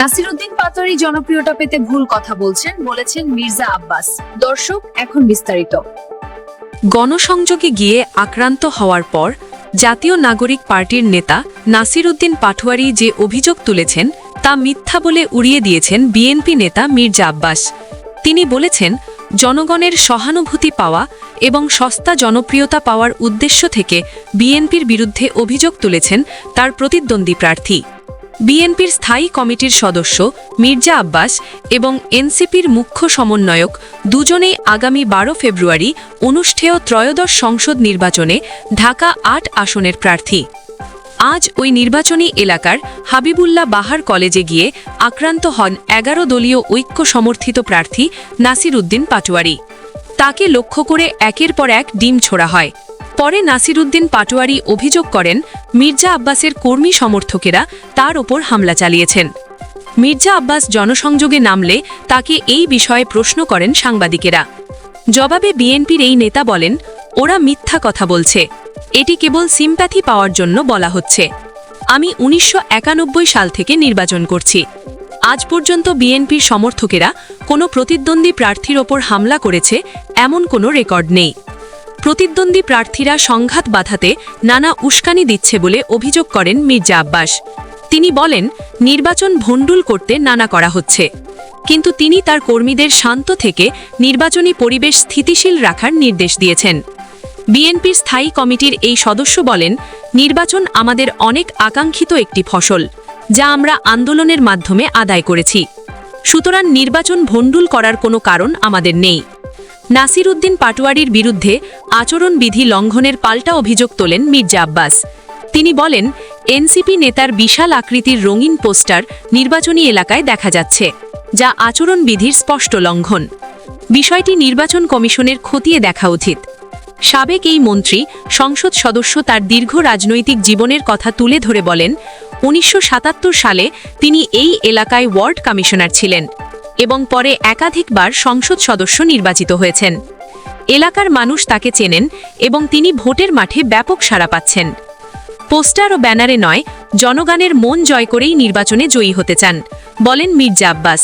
নাসিরউদ্দিন পাটোয়ারি জনপ্রিয়তা পেতে ভুল কথা বলেছেন মির্জা আব্বাস। দর্শক, এখন বিস্তারিত। গণসংযোগে গিয়ে আক্রান্ত হওয়ার পর জাতীয় নাগরিক পার্টির নেতা নাসিরউদ্দিন পাটোয়ারি যে অভিযোগ তুলেছেন তা মিথ্যা বলে উড়িয়ে দিয়েছেন বিএনপি নেতা মির্জা আব্বাস। তিনি বলেছেন, জনগণের সহানুভূতি পাওয়া এবং সস্তা জনপ্রিয়তা পাওয়ার উদ্দেশ্য থেকে বিএনপির বিরুদ্ধে অভিযোগ তুলেছেন তার প্রতিদ্বন্দ্বী প্রার্থী। বিএনপির স্থায়ী কমিটির সদস্য মির্জা আব্বাস এবং এনসিপির মুখ্য সমন্বয়ক দুজনেই আগামী 12 ফেব্রুয়ারি অনুষ্ঠেয় ত্রয়োদশ সংসদ নির্বাচনে ঢাকা ৮ আসনের প্রার্থী। আজ ওই নির্বাচনী এলাকার হাবিবুল্লাহ বাহার কলেজে গিয়ে আক্রান্ত হন 11 দলীয় ঐক্য সমর্থিত প্রার্থী নাসিরউদ্দিন পাটোয়ারি। তাকে লক্ষ্য করে একের পর এক ডিম ছোড়া হয়। পরে নাসিরউদ্দিন পাটোয়ারি অভিযোগ করেন, মির্জা আব্বাসের কর্মী সমর্থকেরা তার ওপর হামলা চালিয়েছেন। মির্জা আব্বাস জনসংযোগে নামলে তাকে এই বিষয়ে প্রশ্ন করেন সাংবাদিকেরা। জবাবে বিএনপির এই নেতা বলেন, ওরা মিথ্যা কথা বলছে, এটি কেবল সিম্প্যাথি পাওয়ার জন্য বলা হচ্ছে। আমি 1991 সাল থেকে নির্বাচন করছি। আজ পর্যন্ত বিএনপির সমর্থকেরা কোনো প্রতিদ্বন্দ্বী প্রার্থীর ওপর হামলা করেছে এমন কোনো রেকর্ড নেই। প্রতিদ্বন্দ্বী প্রার্থীরা সংঘাত বাধাতে নানা উস্কানি দিচ্ছে বলে অভিযোগ করেন মির্জা আব্বাস। তিনি বলেন, নির্বাচন ভণ্ডুল করতে নানা করা হচ্ছে, কিন্তু তিনি তার কর্মীদের শান্ত থেকে নির্বাচনী পরিবেশ স্থিতিশীল রাখার নির্দেশ দিয়েছেন। বিএনপির স্থায়ী কমিটির এই সদস্য বলেন, নির্বাচন আমাদের অনেক আকাঙ্ক্ষিত একটি ফসল, যা আমরা আন্দোলনের মাধ্যমে আদায় করেছি। সুতরাং নির্বাচন ভণ্ডুল করার কোনো কারণ আমাদের নেই। নাসিরউদ্দিন পাটোয়ারির বিরুদ্ধে আচরণবিধি লঙ্ঘনের পাল্টা অভিযোগ তোলেন মির্জা আব্বাস। তিনি বলেন, এনসিপি নেতার বিশাল আকৃতির রঙিন পোস্টার নির্বাচনী এলাকায় দেখা যাচ্ছে, যা আচরণবিধির স্পষ্ট লঙ্ঘন। বিষয়টি নির্বাচন কমিশনের খতিয়ে দেখা উচিত। সাবেক এই মন্ত্রী সংসদ সদস্য তার দীর্ঘ রাজনৈতিক জীবনের কথা তুলে ধরে বলেন, 1977 সালে তিনি এই এলাকায় ওয়ার্ড কমিশনার ছিলেন এবং পরে একাধিকবার সংসদ সদস্য নির্বাচিত হয়েছেন। এলাকার মানুষ তাকে চেনেন এবং তিনি ভোটের মাঠে ব্যাপক সাড়া পাচ্ছেন। পোস্টার ও ব্যানারে নয়, জনগণের মন জয় করেই নির্বাচনে জয়ী হতে চান, বলেন মির্জা আব্বাস।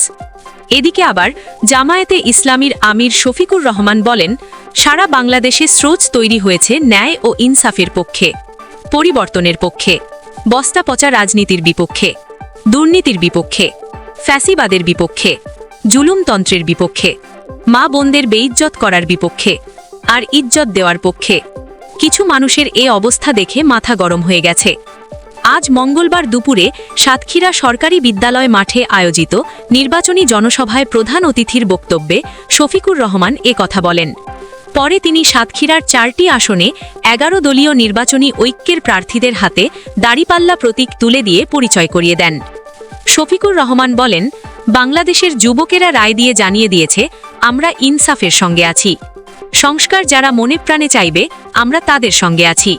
এদিকে আবার জামায়াতে ইসলামীর আমির শফিকুর রহমান বলেন, সারা বাংলাদেশে স্রোত তৈরি হয়েছে ন্যায় ও ইনসাফের পক্ষে, পরিবর্তনের পক্ষে, বস্তা পচা রাজনীতির বিপক্ষে, দুর্নীতির বিপক্ষে, ফ্যাসিবাদের বিপক্ষে, জুলুমতন্ত্রের বিপক্ষে, মা বোনদের বেইজ্জত করার বিপক্ষে আর ইজ্জত দেওয়ার পক্ষে। কিছু মানুষের এ অবস্থা দেখে মাথা গরম হয়ে গেছে। আজ মঙ্গলবার দুপুরে সাতক্ষীরা সরকারি বিদ্যালয় মাঠে আয়োজিত নির্বাচনী জনসভায় প্রধান অতিথির বক্তব্যে শফিকুর রহমান এ কথা বলেন। পরে তিনি সাতক্ষীরার 4টি আসনে 11 দলীয় নির্বাচনী ঐক্যের প্রার্থীদের হাতে দাড়িপাল্লা প্রতীক তুলে দিয়ে পরিচয় করিয়ে দেন। শফিকুর রহমান বলেন, বাংলাদেশের যুবকেরা রায় দিয়ে জানিয়ে দিয়েছে, আমরা ইনসাফের সঙ্গে আছি। সংস্কার যারা মনে প্রাণে চাইবে, আমরা তাদের সঙ্গে আছি।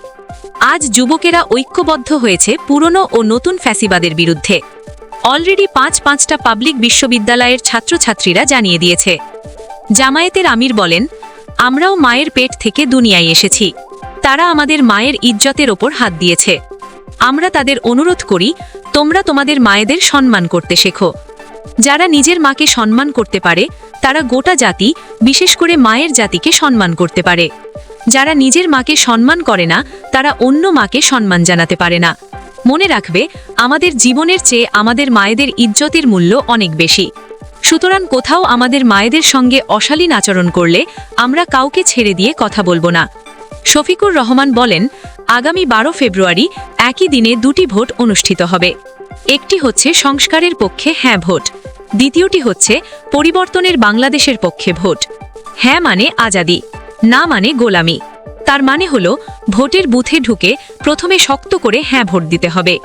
আজ যুবকেরা ঐক্যবদ্ধ হয়েছে পুরনো ও নতুন ফ্যাসিবাদের বিরুদ্ধে। অলরেডি 5টা পাবলিক বিশ্ববিদ্যালয়ের ছাত্রছাত্রীরা জানিয়ে দিয়েছে। জামায়াতের আমির বলেন, আমরাও মায়ের পেট থেকে দুনিয়ায় এসেছি। তারা আমাদের মায়ের ইজ্জতের ওপর হাত দিয়েছে। আমরা তাদের অনুরোধ করি, তোমরা তোমাদের মায়েদের সম্মান করতে শেখো। যারা নিজের মাকে সম্মান করতে পারে, তারা গোটা জাতি, বিশেষ করে মায়ের জাতিকে সম্মান করতে পারে। যারা নিজের মাকে সম্মান করে না, তারা অন্য মাকে সম্মান জানাতে পারে না। মনে রাখবে, আমাদের জীবনের চেয়ে আমাদের মায়েদের ইজ্জতের মূল্য অনেক বেশি। সুতরাং কোথাও আমাদের মায়েদের সঙ্গে অশালীন আচরণ করলে আমরা কাউকে ছেড়ে দিয়ে কথা বলবো না। শফিকুর রহমান বলেন, আগামী 12 ফেব্রুয়ারি একই দিনে 2টি ভোট অনুষ্ঠিত হবে। একটি হচ্ছে সংস্কারের পক্ষে হ্যাঁ ভোট, দ্বিতীয়টি হচ্ছে পরিবর্তনের বাংলাদেশের পক্ষে ভোট। হ্যাঁ মানে আজাদি, না মানে গোলামি। তার মানে হলো ভোটের বুথে ঢুকে প্রথমে শক্ত করে হ্যাঁ ভোট দিতে হবে।